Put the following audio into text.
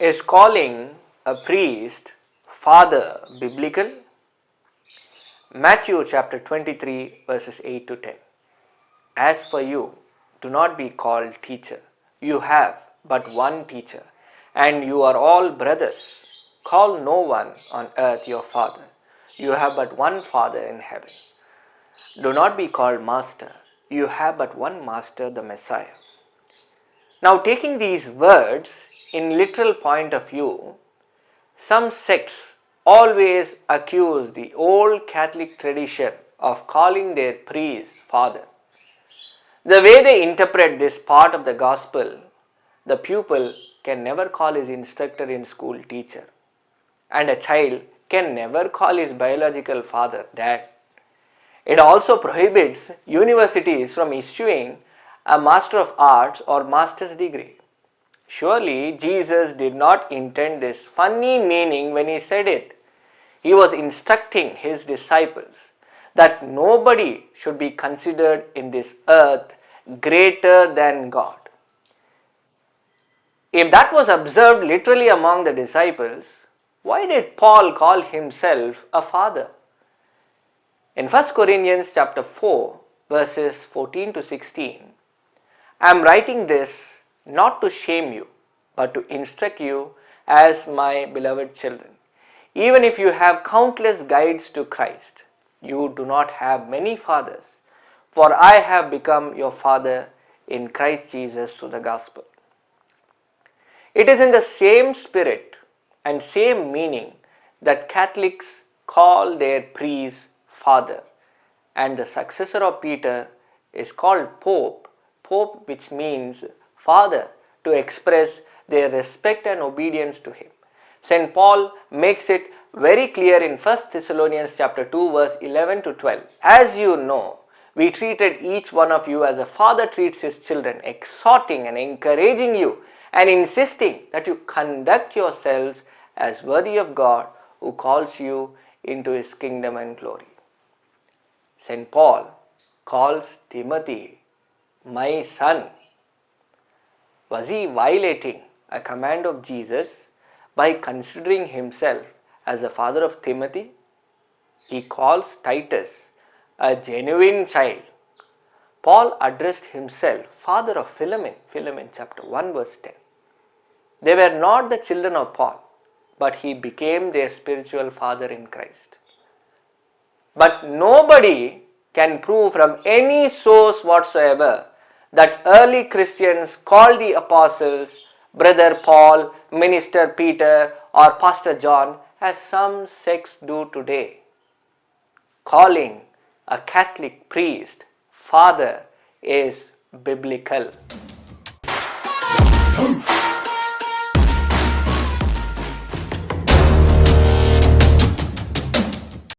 Is calling a priest father biblical? Matthew chapter 23 verses 8 to 10. As for you, do not be called teacher. You have but one teacher, and you are all brothers. Call no one on earth your father. You have but one Father in heaven. Do not be called master. You have but one master, the Messiah. Now, taking these words in literal point of view, some sects always accuse the old Catholic tradition of calling their priest father. The way they interpret this part of the gospel, the pupil can never call his instructor in school teacher, and a child can never call his biological father dad. It also prohibits universities from issuing a Master of Arts or Master's degree. Surely Jesus did not intend this funny meaning when he said it. He was instructing his disciples that nobody should be considered in this earth greater than God. If that was observed literally among the disciples, why did Paul call himself a father? In 1 Corinthians chapter 4 verses 14 to 16, I am writing this not to shame you, but to instruct you as my beloved children. Even if you have countless guides to Christ, you do not have many fathers, for I have become your father in Christ Jesus through the gospel. It is in the same spirit and same meaning that Catholics call their priest father, and the successor of Peter is called Pope, which means father, to express their respect and obedience to him. St. Paul makes it very clear in 1 Thessalonians chapter 2 verse 11 to 12. As you know, we treated each one of you as a father treats his children, exhorting and encouraging you and insisting that you conduct yourselves as worthy of God who calls you into his kingdom and glory. St. Paul calls Timothy my son. Was he violating a command of Jesus by considering himself as the father of Timothy? He calls Titus a genuine child. Paul addressed himself father of Philemon chapter 1 verse 10. They were not the children of Paul, but he became their spiritual father in Christ. But nobody can prove from any source whatsoever that early Christians called the apostles Brother Paul, Minister Peter, or Pastor John, as some sects do today. Calling a Catholic priest father is biblical.